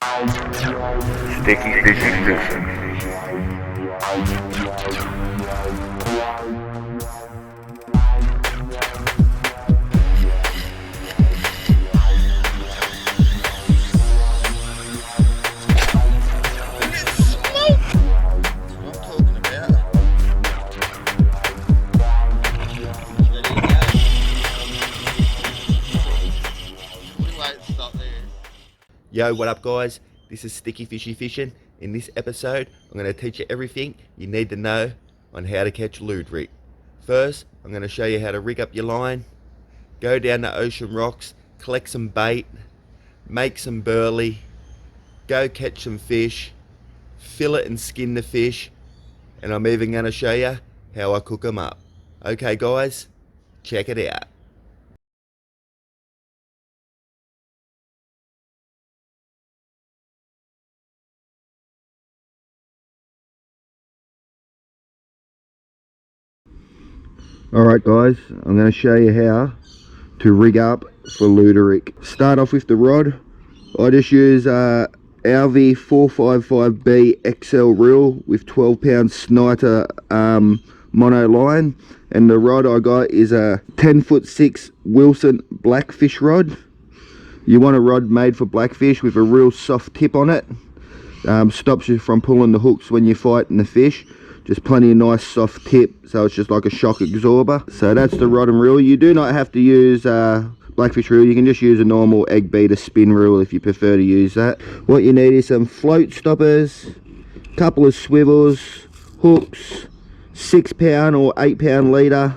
Sticky Fishy Fishing. Yo, what up guys? This is Sticky Fishy Fishing. In this episode, I'm going to teach you everything you need to know on how to catch luderick. First, I'm going to show you how to rig up your line, go down the ocean rocks, collect some bait, make some burley, go catch some fish, fillet and skin the fish, and I'm even going to show you how I cook them up. Okay guys, check it out. Alright guys, I'm going to show you how to rig up for luderick. Start off with the rod. I just use alvey 455B XL reel with 12-pound schneider mono line, and the rod I got is a 10'6" Wilson blackfish rod. You want a rod made for blackfish with a real soft tip on it. Stops you from pulling the hooks when you're fighting the fish. Just plenty of nice soft tip, so it's just like a shock absorber. So that's the rod and reel. You do not have to use blackfish reel. You can just use a normal egg beater spin reel if you prefer to use that. What you need is some float stoppers, couple of swivels, hooks, 6-pound or 8-pound leader,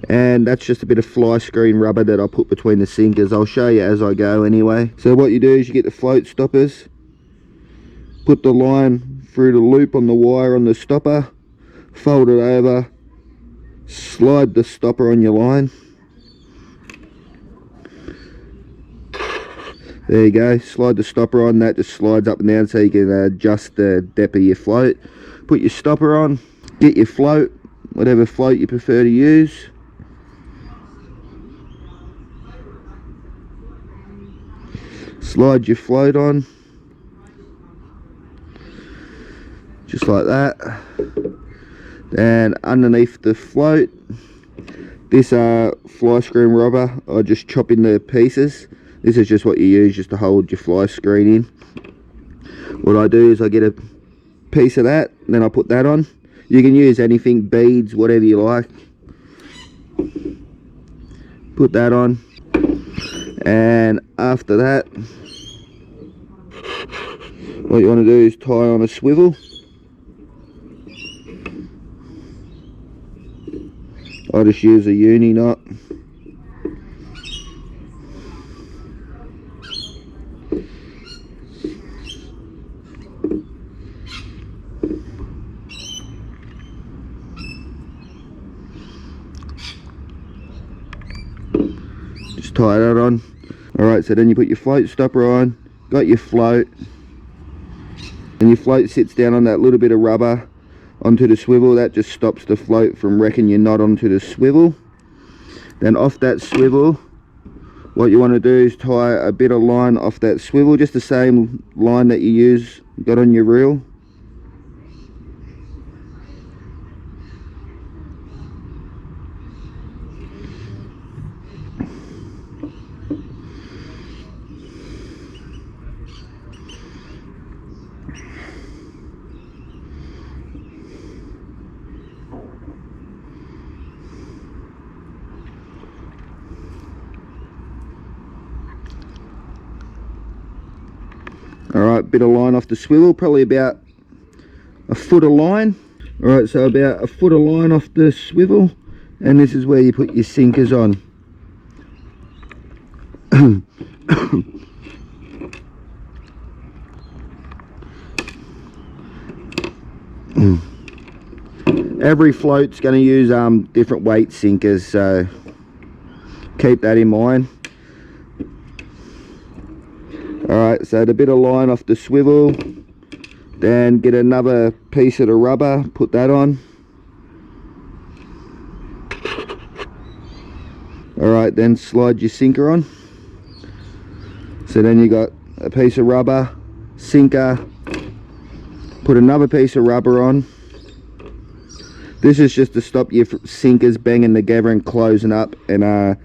and that's just a bit of fly screen rubber that I put between the sinkers. I'll show you as I go anyway. So what you do is you get the float stoppers, put the line through the loop on the wire on the stopper, fold it over, slide the stopper on your line. There you go, slide the stopper on, that just slides up and down so you can adjust the depth of your float. Put your stopper on, get your float, whatever float you prefer to use. Slide your float on, just like that. Then underneath the float, this fly screen rubber, I just chop into pieces. This is just what you use just to hold your fly screen in. What I do is I get a piece of that, then I put that on. You can use anything, beads, whatever you like. Put that on, and after that, what you want to do is tie on a swivel. I just use a uni knot. Just tie that on. Alright, so then you put your float stopper on, got your float, and your float sits down on that little bit of rubber onto the swivel. That just stops the float from wrecking your knot onto the swivel. Then off that swivel, what you want to do is tie a bit of line off that swivel, just the same line that you got on your reel. Alright, bit of line off the swivel, probably about a foot of line. Alright, so about a foot of line off the swivel, and this is where you put your sinkers on. Every float's going to use different weight sinkers, so keep that in mind. Alright, so the bit of line off the swivel, then get another piece of the rubber, put that on. Alright, then slide your sinker on. So then you got a piece of rubber, sinker, put another piece of rubber on. This is just to stop your sinkers banging together and closing up and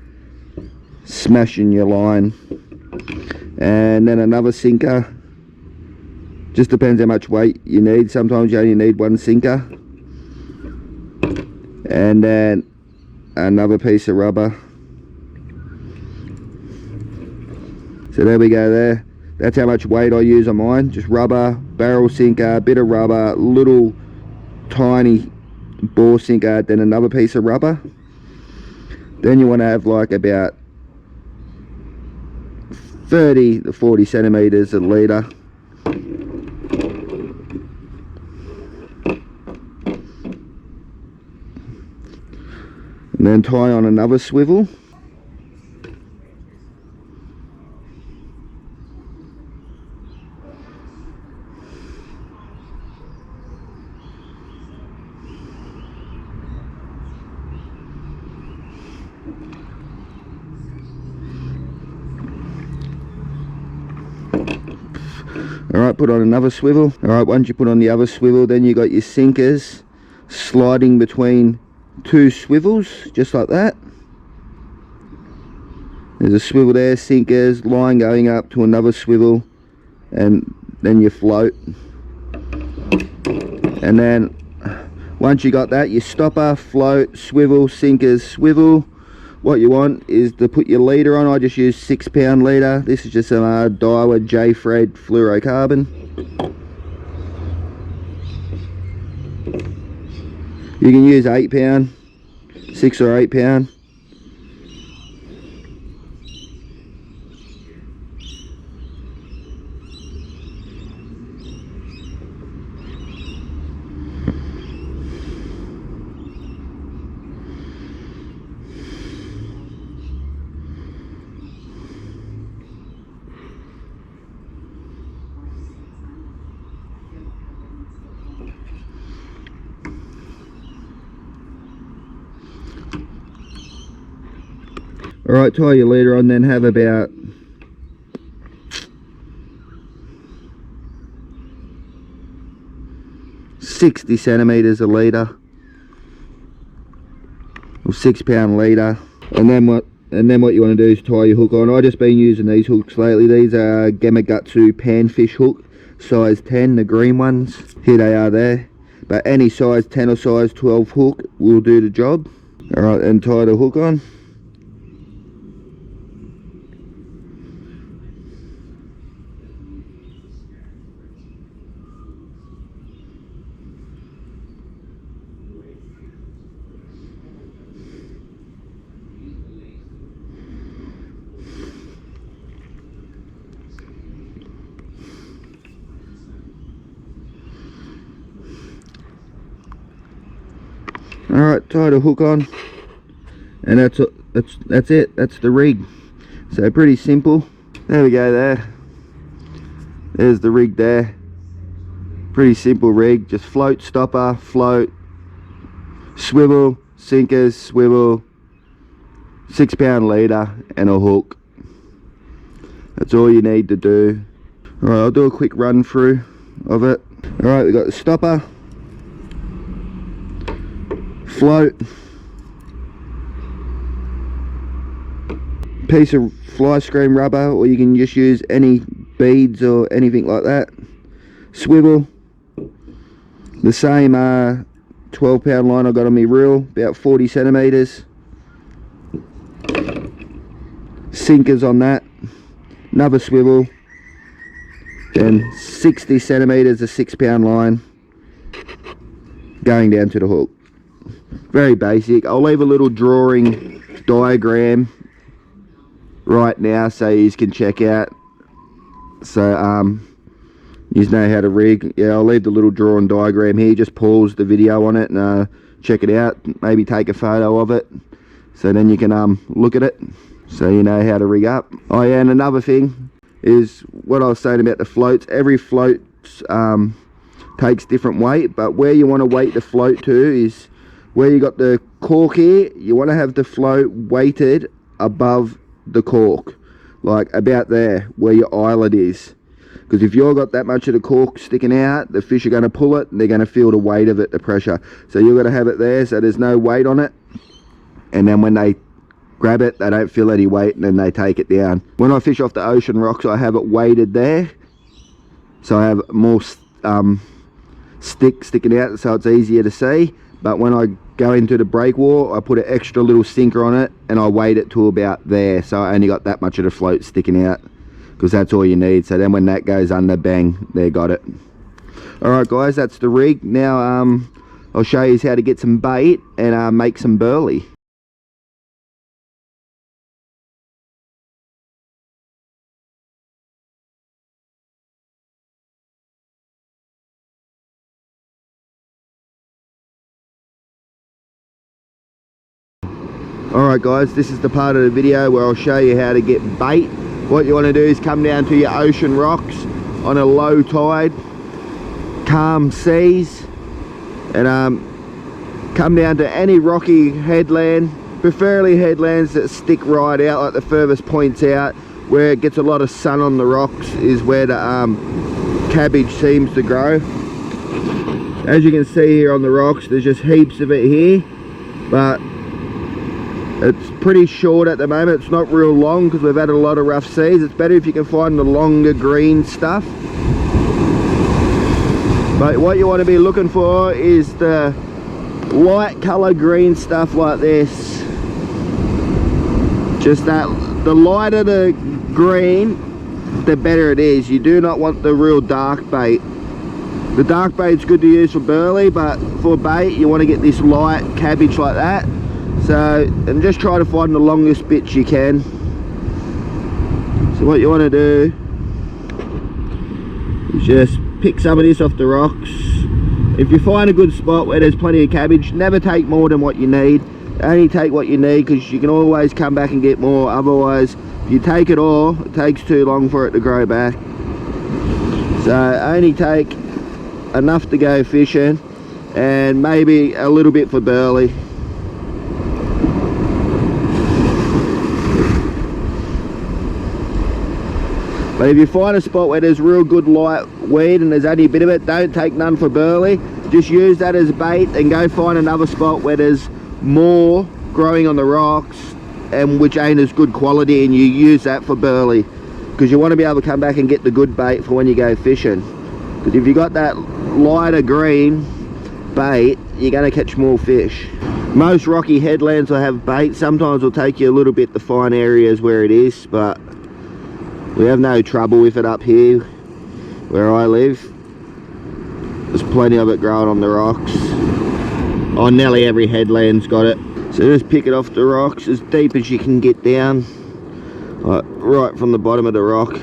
smashing your line. And then another sinker. Just depends how much weight you need. Sometimes you only need one sinker. And then another piece of rubber. So there we go there. That's how much weight I use on mine. Just rubber, barrel sinker, bit of rubber, little tiny bore sinker, then another piece of rubber. Then you want to have like about 30 to 40 centimeters a leader. And then tie on another swivel. Alright, put on another swivel. Alright, once you put on the other swivel, then you got your sinkers sliding between two swivels, just like that. There's a swivel there, sinkers, line going up to another swivel, and then you float. And then once you got that, you stopper, float, swivel, sinkers, swivel. What you want is to put your leader on. I just use 6 pound leader. This is just some Daiwa J-thread fluorocarbon. You can use 8 pound, 6 or 8 pound. Alright, tie your leader on, then have about 60 centimeters a leader, or 6 pound leader. And then what you want to do is tie your hook on. I've just been using these hooks lately. These are gamakatsu panfish hook, size 10, the green ones. Here they are there. But any size 10 or size 12 hook will do the job. Alright, and tie the hook on. Alright, tie the hook on, and that's it. That's the rig. So pretty simple. There we go there. There's the rig there. Pretty simple rig. Just float, stopper, float, swivel, sinkers, swivel, 6 pound leader and a hook. That's all you need to do. Alright, I'll do a quick run through of it. Alright, we got the stopper, float, piece of fly screen rubber, or you can just use any beads or anything like that, swivel, the same 12 pound line I got on my reel, about 40 centimeters, sinkers on that, another swivel, then 60 centimeters of 6 pound line going down to the hook. Very basic. I'll leave a little drawing diagram right now so you can check out, so you know how to rig. Yeah, I'll leave the little drawing diagram here. Just pause the video on it and check it out, maybe take a photo of it, so then you can look at it, so you know how to rig up. Oh yeah, and another thing is what I was saying about the floats. Every float takes different weight, but where you want to weight the float to is where you got the cork here. You want to have the float weighted above the cork. like about there where your eyelet is, because if you've got that much of the cork sticking out, the fish are going to pull it and they're going to feel the weight of it, the pressure. So you've got to have it there so there's no weight on it, and then when they grab it they don't feel any weight and then they take it down. When I fish off the ocean rocks I have it weighted there, so I have more sticking out so it's easier to see. But when I go into the breakwater I put an extra little sinker on it and I weight it to about there, so I only got that much of the float sticking out, because that's all you need. So then when that goes under, bang, there, got it. Alright guys, that's the rig. Now I'll show you how to get some bait and make some burley. Alright guys, this is the part of the video where I'll show you how to get bait. What you want to do is come down to your ocean rocks on a low tide, calm seas, and come down to any rocky headland, preferably headlands that stick right out, like the furthest points out where it gets a lot of sun on the rocks is where the cabbage seems to grow. As you can see here on the rocks, there's just heaps of it here, but it's pretty short at the moment. It's not real long because we've had a lot of rough seas. It's better if you can find the longer green stuff. But what you want to be looking for is the light colour green stuff like this. Just that, the lighter the green, the better it is. You do not want the real dark bait. The dark bait's good to use for burley, but for bait you want to get this light cabbage like that. So, and just try to find the longest bits you can. So what you want to do is just pick some of this off the rocks. If you find a good spot where there's plenty of cabbage, never take more than what you need. Only take what you need, because you can always come back and get more. Otherwise, if you take it all, it takes too long for it to grow back. So only take enough to go fishing, and maybe a little bit for burley. But if you find a spot where there's real good light weed and there's only a bit of it, don't take none for burley. Just use that as bait and go find another spot where there's more growing on the rocks and which ain't as good quality, and you use that for burley, because you want to be able to come back and get the good bait for when you go fishing. Because if you got that lighter green bait, you're going to catch more fish. Most rocky headlands will have bait. Sometimes it'll take you a little bit to find areas where it is, but we have no trouble with it up here where I live. There's plenty of it growing on the rocks. Oh, nearly every headland's got it. So just pick it off the rocks as deep as you can get down, like right from the bottom of the rock.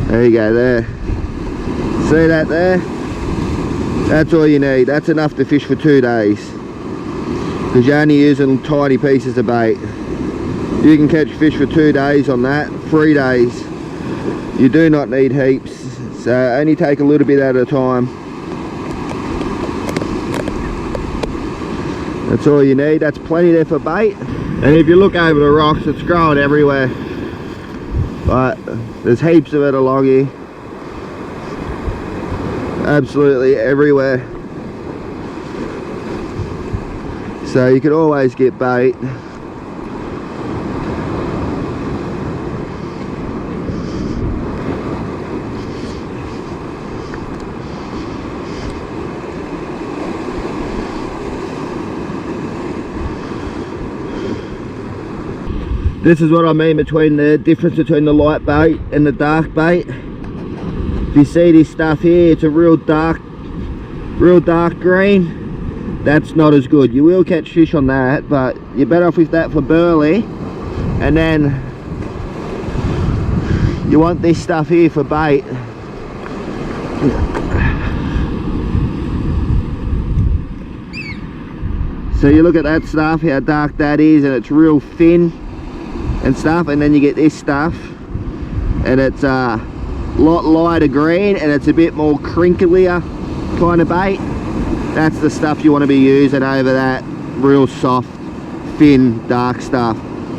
There you go, there. See that there? That's all you need. That's enough to fish for 2 days, because you're only using tiny pieces of bait. You can catch fish for 2 days on that, 3 days. You do not need heaps, so only take a little bit at a time. That's all you need. That's plenty there for bait. And if you look over the rocks, it's growing everywhere. But there's heaps of it along here, absolutely everywhere. So you can always get bait. This is what I mean between the difference between the light bait and the dark bait. If you see this stuff here, it's a real dark green. That's not as good. You will catch fish on that, but you're better off with that for burley. And then you want this stuff here for bait. So you look at that stuff, how dark that is, and it's real thin and stuff, and then you get this stuff and it's a lot lighter green and it's a bit more crinklier kind of bait. That's the stuff you want to be using over that real soft, thin, dark stuff.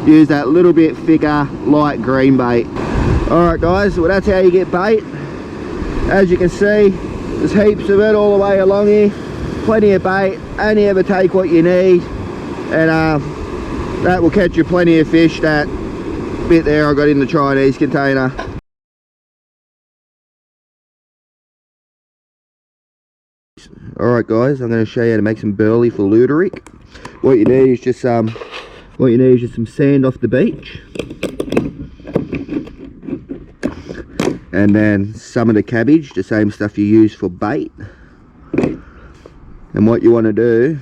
Use that little bit thicker, light green bait. Alright guys, well that's how you get bait. As you can see, there's heaps of it all the way along here. Plenty of bait, only ever take what you need. And that will catch you plenty of fish. That bit there I got in the Chinese container. Alright guys, I'm going to show you how to make some burley for Luderick. What you need is just some sand off the beach. And then some of the cabbage, the same stuff you use for bait. And what you want to do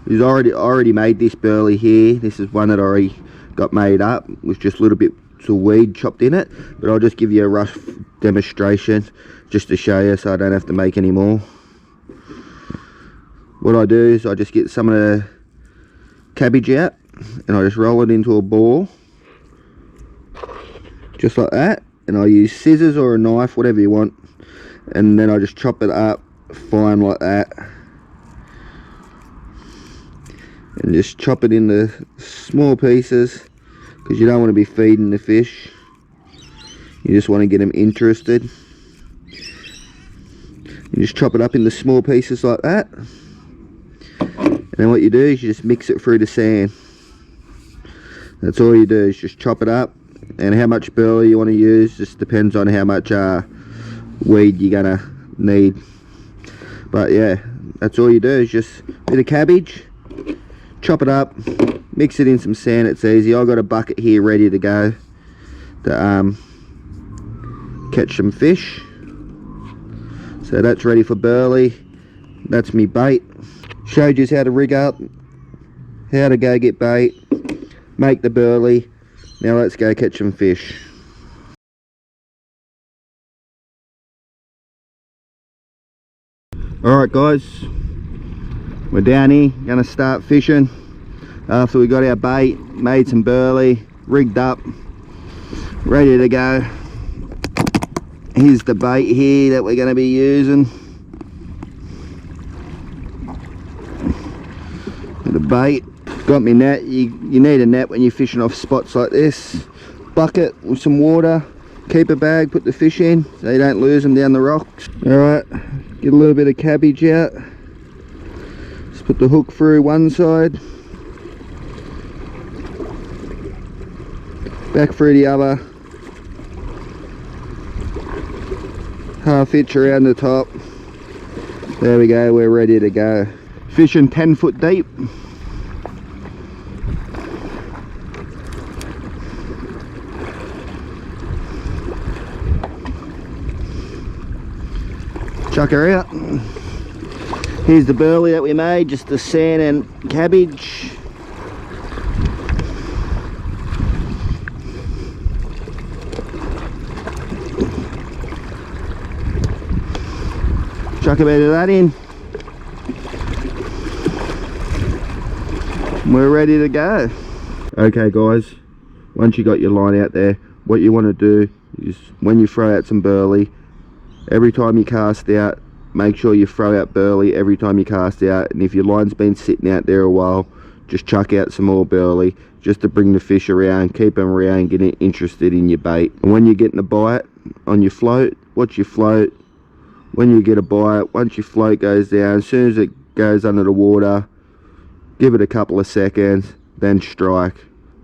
is, I already made this burley here. This is one that I already got made up with just little bits of weed chopped in it. But I'll just give you a rough demonstration just to show you so I don't have to make any more. What I do is I just get some of the cabbage out and I just roll it into a ball. Just like that. And I use scissors or a knife, whatever you want, and then I just chop it up fine like that, and just chop it into small pieces, because you don't want to be feeding the fish, you just want to get them interested. You just chop it up into small pieces like that, and then what you do is you just mix it through the sand. That's all you do, is just chop it up. And how much burley you want to use just depends on how much weed you're gonna need. But yeah, that's all you do, is just a bit of cabbage, chop it up, mix it in some sand. It's easy. I've got a bucket here ready to go to catch some fish. So that's ready for burley. That's me bait. Showed you how to rig up, how to go get bait, make the burley. Now let's go catch some fish. Alright guys, we're down here, gonna start fishing. After we got our bait, made some burley, rigged up, ready to go. Here's the bait here that we're gonna be using. The bait. Got me net. You need a net when you're fishing off spots like this. Bucket with some water, keep a bag, put the fish in so you don't lose them down the rocks. Alright, get a little bit of cabbage out. Just put the hook through one side, back through the other, half inch around the top. There we go, we're ready to go. Fishing 10 foot deep. Chuck her out. Here's the burley that we made, just the sand and cabbage. Chuck a bit of that in. We're ready to go. Okay guys, once you got your line out there, what you want to do is when you throw out some burley, every time you cast out, make sure you throw out burley every time you cast out. And if your line's been sitting out there a while, just chuck out some more burley just to bring the fish around, keep them around, getting interested in your bait. And when you're getting a bite on your float, watch your float. When you get a bite, once your float goes down, as soon as it goes under the water, give it a couple of seconds, then strike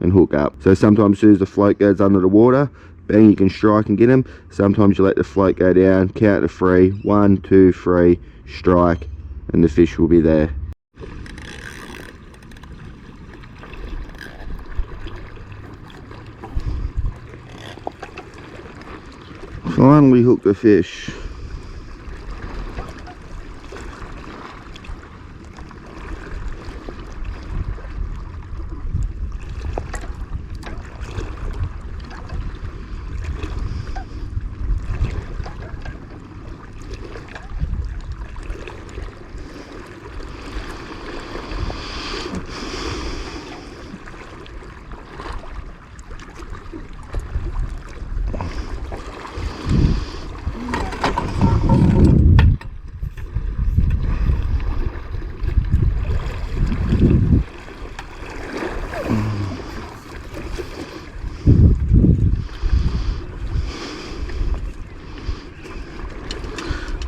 and hook up. So sometimes as soon as the float goes under the water, bang, you can strike and get them. Sometimes you let the float go down, count to 3, 1, 2, 3, strike, and the fish will be there. Finally hooked the fish.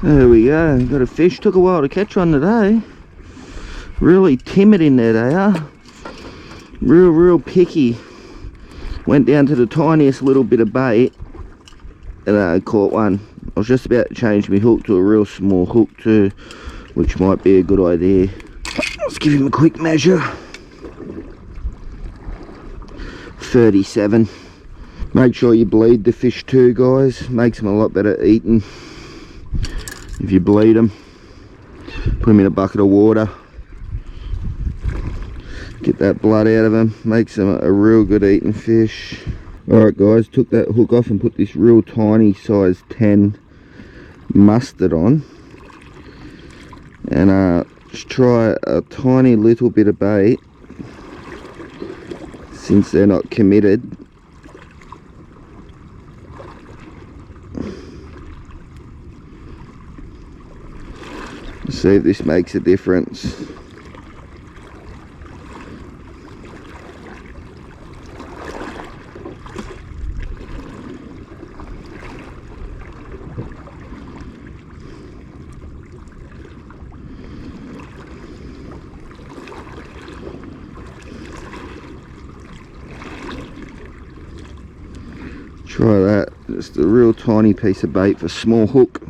There we go, got a fish. Took a while to catch one today. Really timid in there they are. Real picky. Went down to the tiniest little bit of bait and I caught one. I was just about to change my hook to a real small hook too, which might be a good idea. Let's give him a quick measure. 37. Make sure you bleed the fish too, guys. Makes them a lot better eating if you bleed them. Put them in a bucket of water, get that blood out of them. Makes them a real good eating fish. Alright guys, took that hook off and put this real tiny size 10 mustard on, and just try a tiny little bit of bait since they're not committed. See if this makes a difference. Try that, just a real tiny piece of bait for small hook.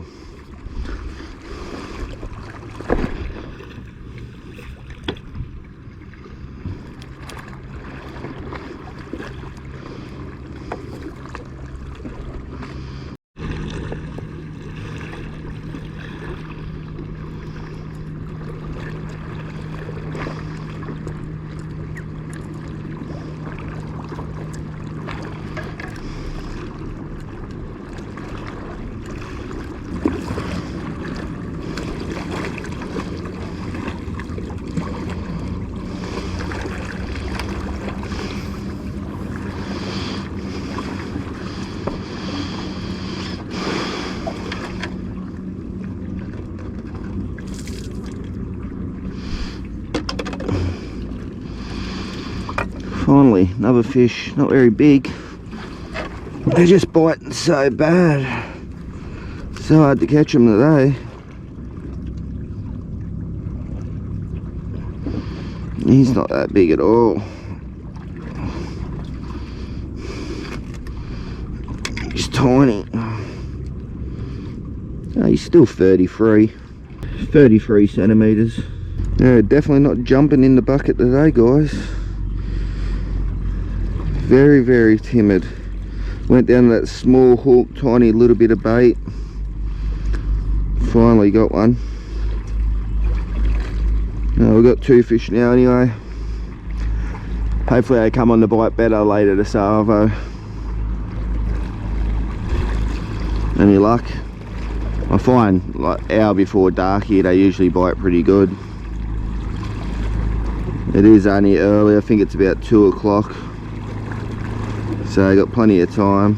Finally, another fish, not very big. They're just biting so bad. So hard to catch them today. He's not that big at all. He's tiny. Oh, he's still 33 centimeters. Yeah, definitely not jumping in the bucket today, guys. Very timid. Went down to that small hook, tiny little bit of bait. Finally got one. We've got two fish now anyway. Hopefully they come on the bite better later this salvo. Any luck? I find like hour before dark here they usually bite pretty good. It is only early, I think it's about 2 o'clock. So I got plenty of time.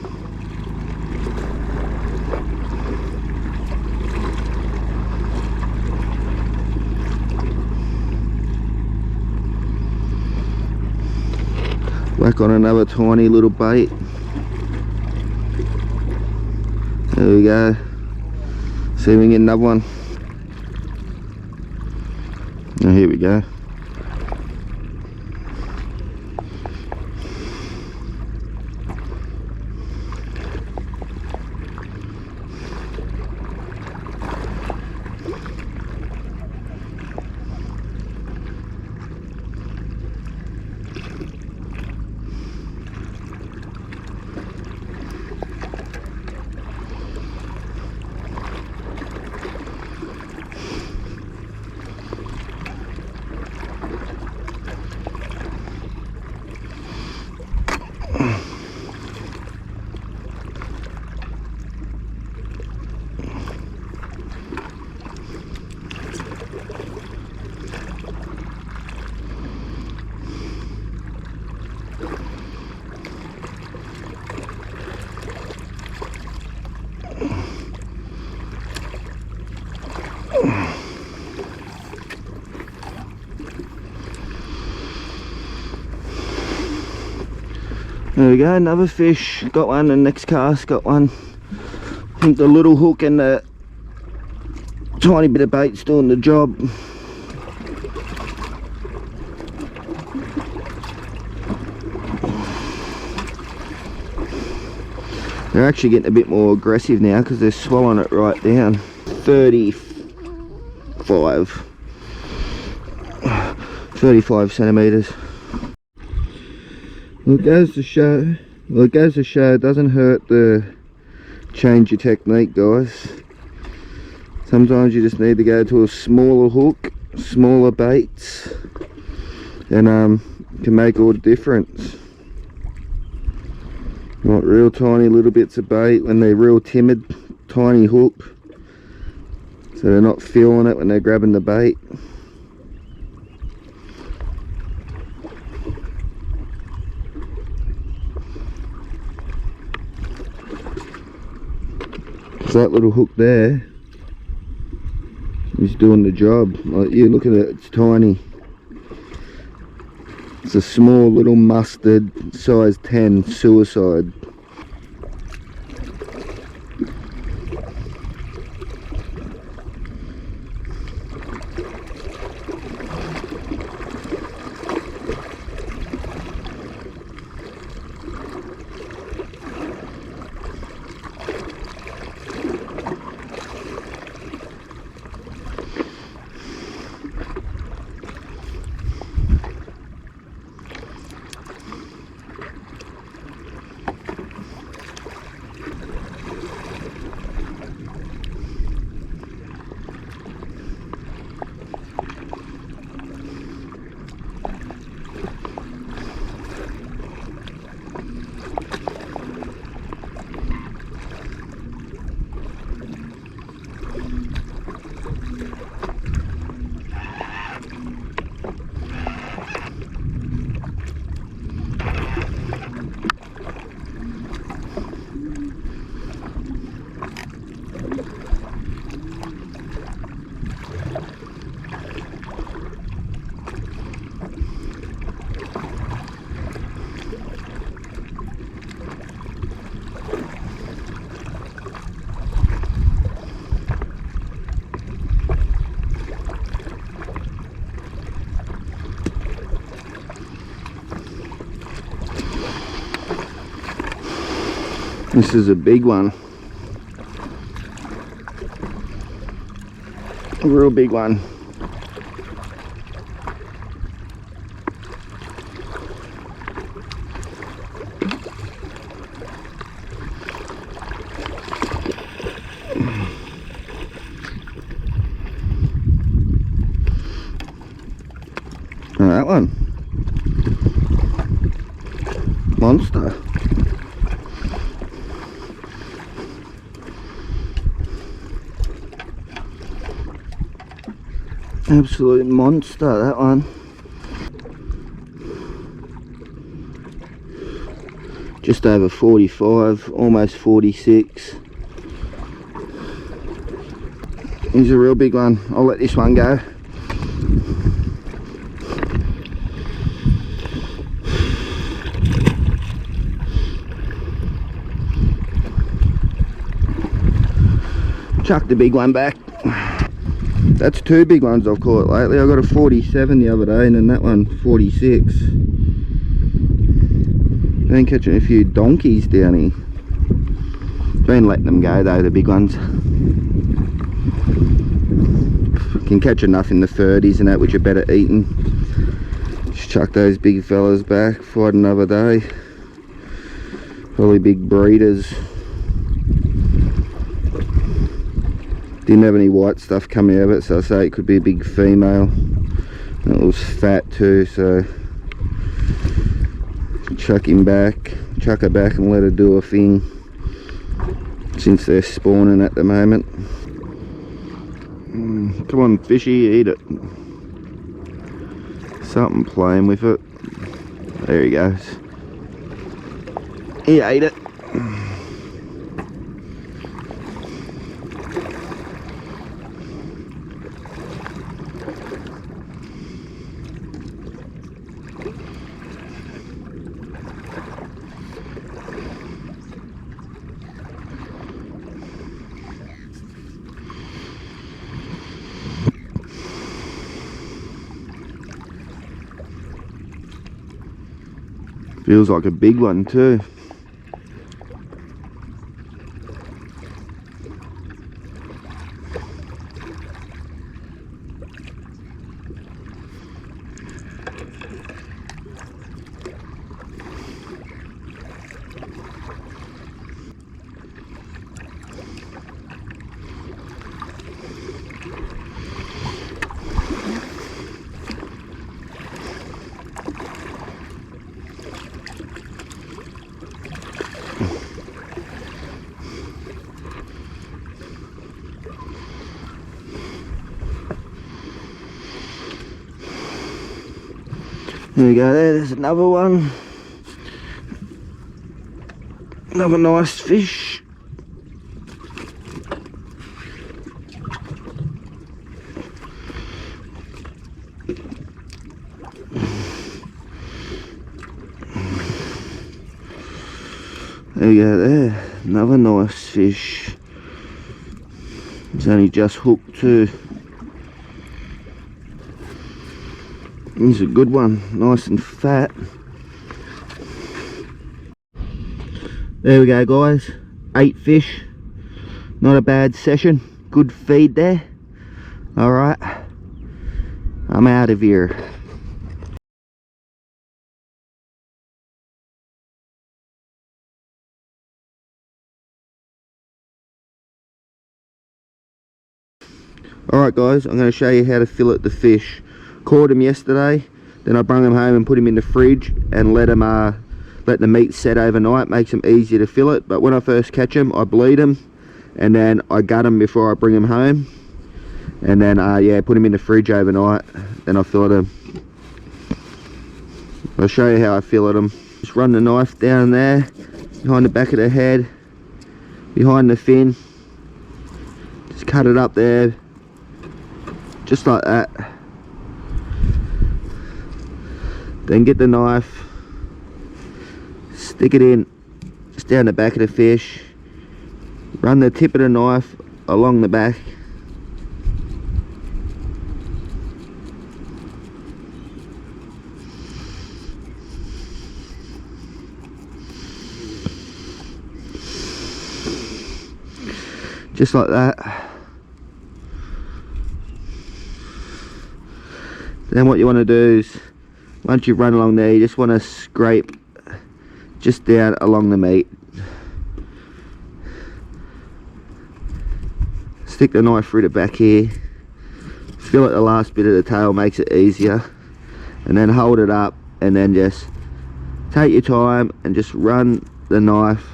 Back on another tiny little bait. There we go. See if we can get another one. Oh, here we go. There we go, another fish. Got one, the next cast got one. I think the little hook and the Tiny bit of bait's doing the job. They're actually getting a bit more aggressive now because they're swallowing it right down. 35 centimeters. Well, it goes to show, it doesn't hurt to change your technique, guys. Sometimes you just need to go to a smaller hook, smaller baits, and can make all the difference. Like real tiny little bits of bait when they're real timid, tiny hook, so they're not feeling it when they're grabbing the bait. So that little hook there is doing the job. Like you look at it, it's tiny. It's a small little mustard, size 10 suicide. This is a big one. A real big one. Oh, that one. Monster. Absolute monster, that one. Just over 45, almost 46. He's a real big one. I'll let this one go. Chuck the big one back. That's two big ones I've caught lately. I got a 47 the other day and then that one 46. Been catching a few donkeys down here. Been letting them go though, the big ones. Can catch enough in the 30s and that, which are better eating. Just chuck those big fellas back, fight another day. Probably big breeders. Didn't have any white stuff coming out of it, so I say it could be a big female. And it was fat too, so chuck her back and let her do her thing, since they're spawning at the moment. Come on, fishy, eat it. Something playing with it. There he goes. He ate it. Feels like a big one too. There we go, there's another one. Another nice fish. There we go there, another nice fish. It's only just hooked too. He's a good one, nice and fat. There we go guys, 8 fish, not a bad session, good feed there. Alright, I'm out of here. Alright guys, I'm going to show you how to fillet the fish. Caught them yesterday, then I brought them home and put them in the fridge and let the meat set overnight. Makes them easier to fillet. But when I first catch them, I bleed them and then I gut them before I bring them home, and then yeah, put them in the fridge overnight, then I fillet them. I'll show you how I fillet them. Just run the knife down there behind the back of the head, behind the fin, just cut it up there just like that. Then get the knife, stick it in just down the back of the fish, run the tip of the knife along the back, just like that. Then what you want to do is, once you've run along there, you just want to scrape just down along the meat. Stick the knife through the back here, fillet the last bit of the tail, makes it easier, and then hold it up and then just take your time and just run the knife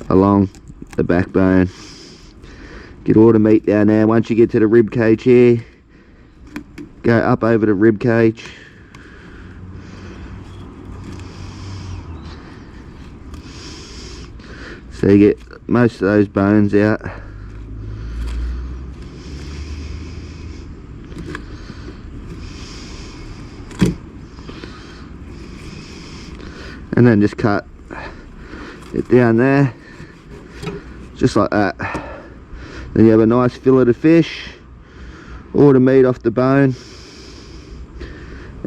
along the backbone. Get all the meat down there. Once you get to the rib cage here, go up over the rib cage. So you get most of those bones out. And then just cut it down there, just like that. Then you have a nice fillet of fish, all the meat off the bone,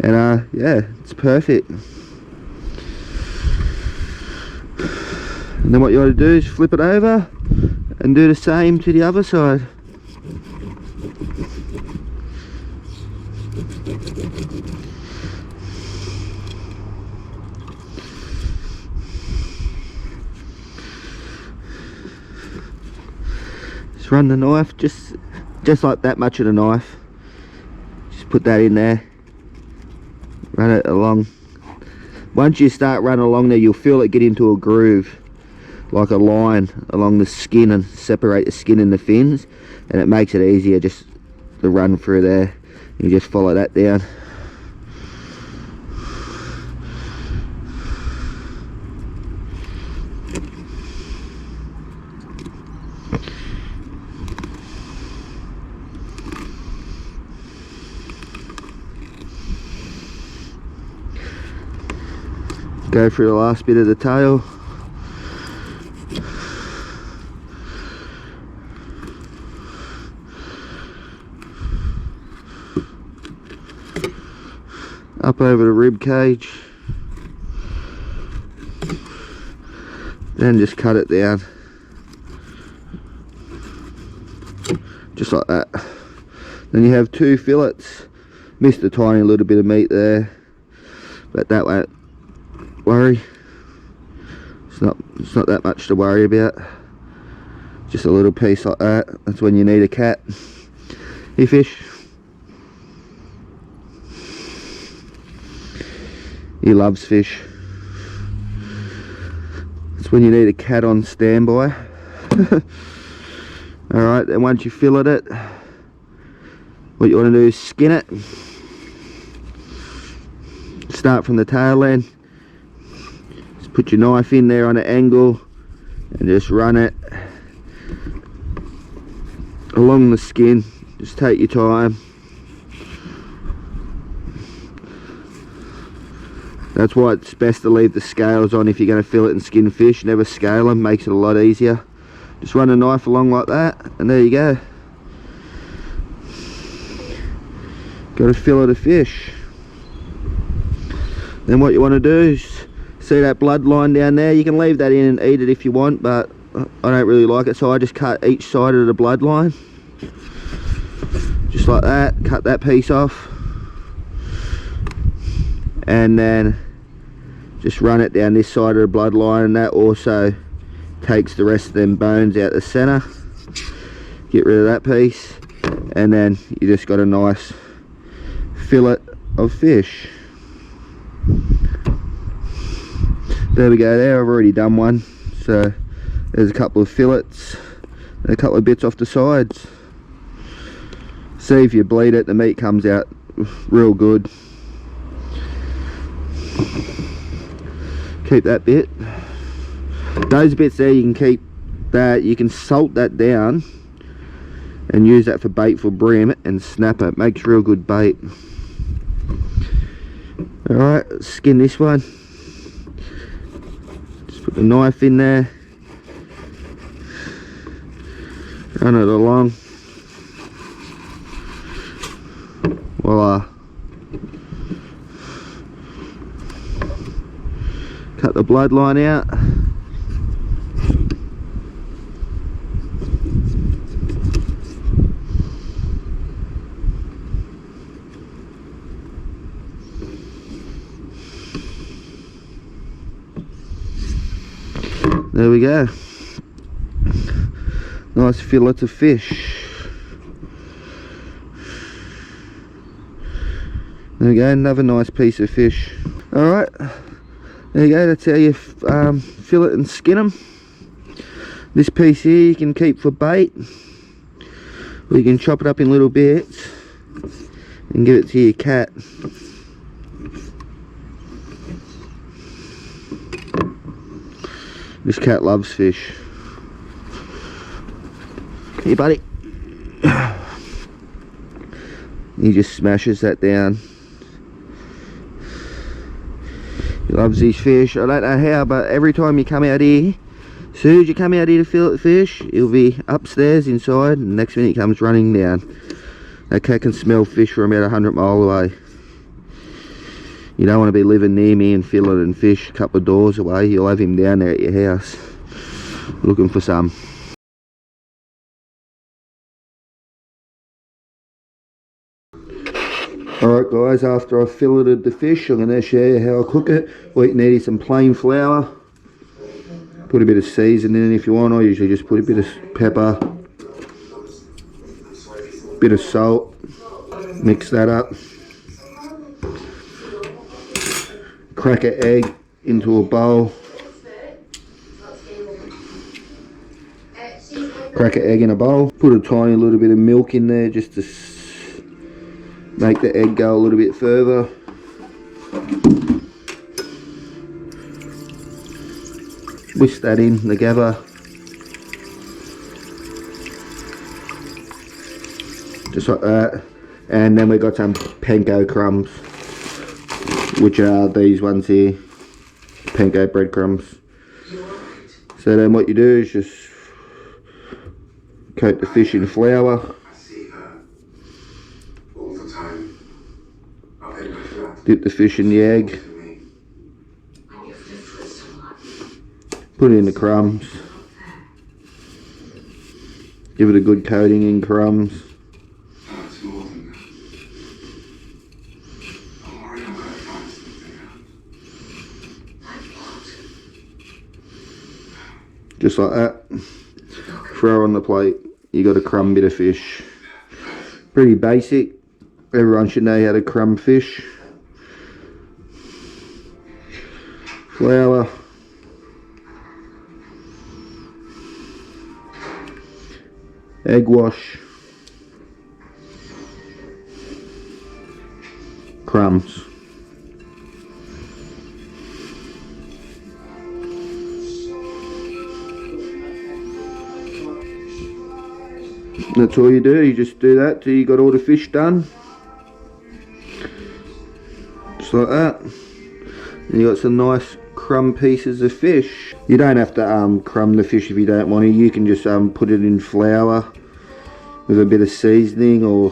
and yeah, it's perfect. And then what you want to do is flip it over and do the same to the other side. Just run the knife, just like that much of the knife. Just put that in there, run it along. Once you start running along there, you'll feel it get into a groove, like a line along the skin, and separate the skin and the fins, and it makes it easier just to run through there. You just follow that down. Go through the last bit of the tail. Up over the rib cage. Then just cut it down. Just like that. Then you have 2 fillets. Missed a tiny little bit of meat there, but that won't worry. It's not that much to worry about. Just a little piece like that. That's when you need a cat. Hey Fish. He loves fish. That's when you need a cat on standby. Alright, then once you fillet it, what you want to do is skin it. Start from the tail end. Just put your knife in there on an angle and just run it along the skin. Just take your time. That's why it's best to leave the scales on if you're going to fillet and skin fish. Never scale them, makes it a lot easier. Just run a knife along like that, and there you go. Got a fillet of fish. Then what you want to do is, see that bloodline down there? You can leave that in and eat it if you want, but I don't really like it, so I just cut each side of the bloodline. Just like that, cut that piece off. And then just run it down this side of the bloodline, and that also takes the rest of them bones out the center. Get rid of that piece, and then you just got a nice fillet of fish. There we go there, I've already done one. So there's a couple of fillets and a couple of bits off the sides. See, if you bleed it, the meat comes out real good. Keep that bit. Those bits there, you can keep that. You can salt that down and use that for bait for brim and snapper. It makes real good bait. Alright, skin this one. Just put the knife in there. Run it along. Voila. Cut the bloodline out. There we go. Nice fillet of fish. There we go, another nice piece of fish. Alright, there you go, that's how you fillet and skin them. This piece here you can keep for bait, or you can chop it up in little bits and give it to your cat. This cat loves fish. Hey buddy. He just smashes that down. He loves these fish. I don't know how, but every time you come out here, as soon as you come out here to fillet fish, he'll be upstairs inside, and the next minute he comes running down. That cat can smell fish from about 100 miles away. You don't want to be living near me and filleting fish a couple of doors away. You'll have him down there at your house looking for some. Alright guys, after I've filleted the fish, I'm going to show you how I cook it. What you need is some plain flour. Put a bit of seasoning in if you want. I usually just put a bit of pepper, bit of salt, mix that up. Crack an egg into a bowl. Crack an egg in a bowl. Put a tiny little bit of milk in there just to make the egg go a little bit further. Whisk that in together. Just like that. And then we've got some panko crumbs, which are these ones here, panko breadcrumbs. So then what you do is just coat the fish in flour. Dip the fish in the egg. Put it in the crumbs. Give it a good coating in crumbs. Just like that. Throw on the plate. You got a crumb bit of fish. Pretty basic. Everyone should know how to crumb fish. Flour. Egg wash. Crumbs. That's all you do. You just do that till you got all the fish done. Just like that. And you got some nice crumb pieces of fish. You don't have to crumb the fish if you don't want to. You can just put it in flour with a bit of seasoning, or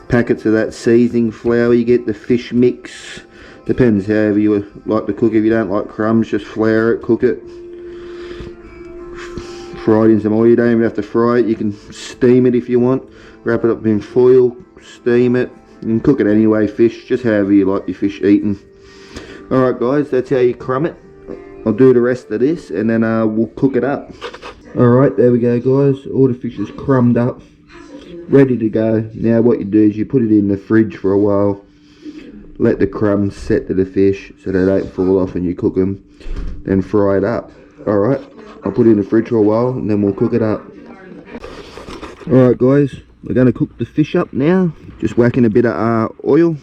packets of that seasoning flour. You get the fish mix. Depends however you like to cook. If you don't like crumbs, just flour it, cook it. Fry it in some oil. You don't even have to fry it. You can steam it if you want. Wrap it up in foil, steam it. You can cook it anyway, fish, just however you like your fish eaten. Alright guys, that's how you crumb it. I'll do the rest of this and then we'll cook it up. Alright, there we go guys. All the fish is crumbed up, ready to go. Now what you do is you put it in the fridge for a while. Let the crumbs set to the fish so they don't fall off and you cook them. Then fry it up. Alright, I'll put it in the fridge for a while and then we'll cook it up. Alright guys, we're going to cook the fish up now. Just whacking a bit of oil.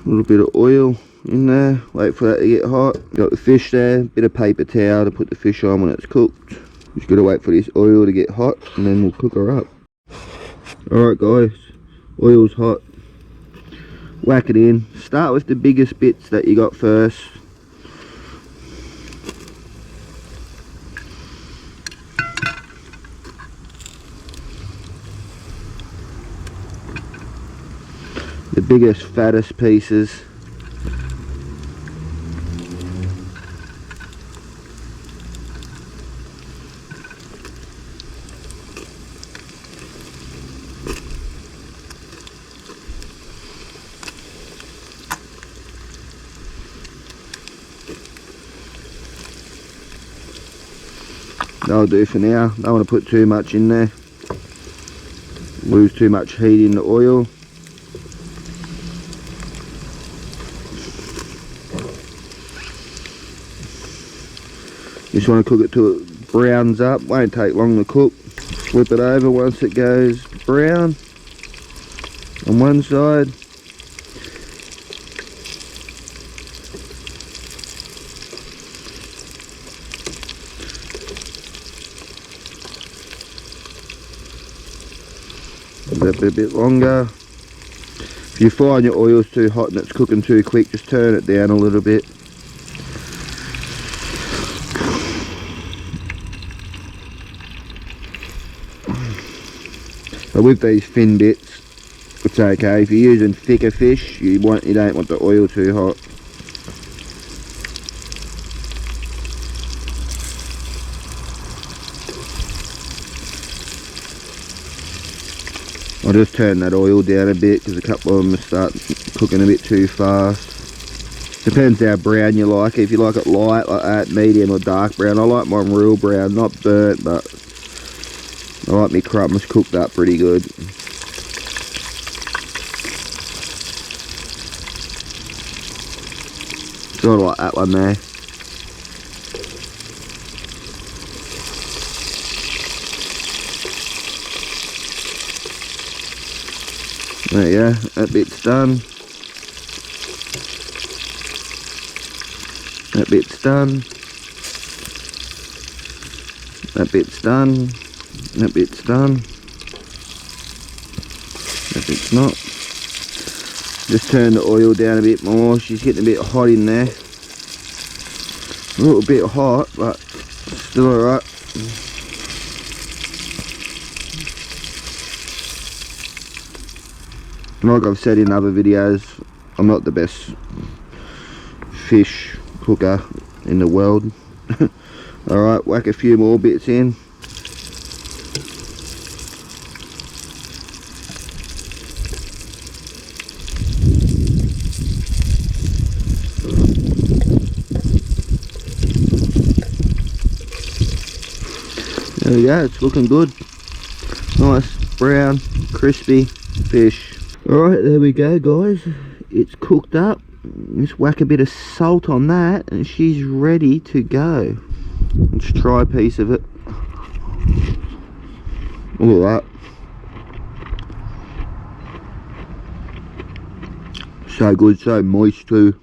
A little bit of oil in there, wait for that to get hot. Got the fish there, bit of paper towel to put the fish on when it's cooked. Just gotta wait for this oil to get hot and then we'll cook her up. Alright guys, oil's hot. Whack it in. Start with the biggest bits that you got first. The biggest, fattest pieces. That'll do for now. Don't want to put too much in there. Lose too much heat in the oil. Just want to cook it till it browns up. Won't take long to cook. Flip it over once it goes brown on one side. That a bit longer. If you find your oil's too hot and it's cooking too quick, just turn it down a little bit. But with these fin bits, it's okay. If you're using thicker fish, you don't want the oil too hot. I'll just turn that oil down a bit because a couple of them start cooking a bit too fast. Depends how brown you like it. If you like it light like that, medium or dark brown. I like mine real brown, not burnt, but I like my crumbs cooked up pretty good. Sort of like that one there. There you go, that bit's done. That bit's done. That bit's done. That bit's done. That bit's not. Just turn the oil down a bit more. She's getting a bit hot in there. A little bit hot, but still alright. Like I've said in other videos, I'm not the best fish cooker in the world. Alright, whack a few more bits in. There we go, it's looking good. Nice, brown, crispy fish. Alright, there we go guys. It's cooked up. Just whack a bit of salt on that and she's ready to go. Let's try a piece of it. Look at that. So good, so moist too.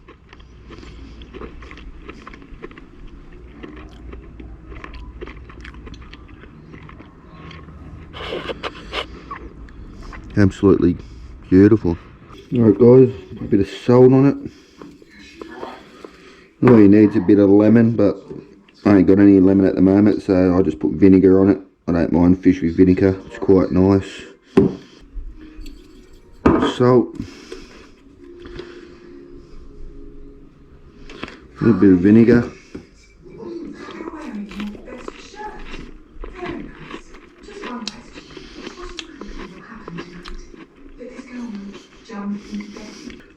Absolutely beautiful. Alright guys, a bit of salt on it. All you need is a bit of lemon, but I ain't got any lemon at the moment, so I just put vinegar on it. I don't mind fish with vinegar, it's quite nice. Salt. A little bit of vinegar.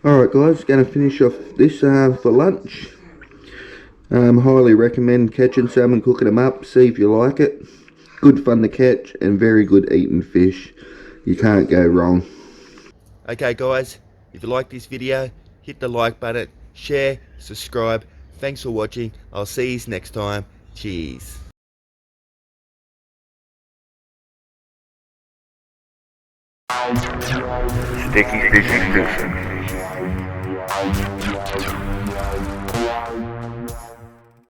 Alright guys, going to finish off this for lunch. Highly recommend catching salmon, cooking them up, see if you like it. Good fun to catch and very good eating fish. You can't go wrong. Okay guys, if you like this video, hit the like button, share, subscribe. Thanks for watching. I'll see you next time. Cheers. Sticky Fishy Station.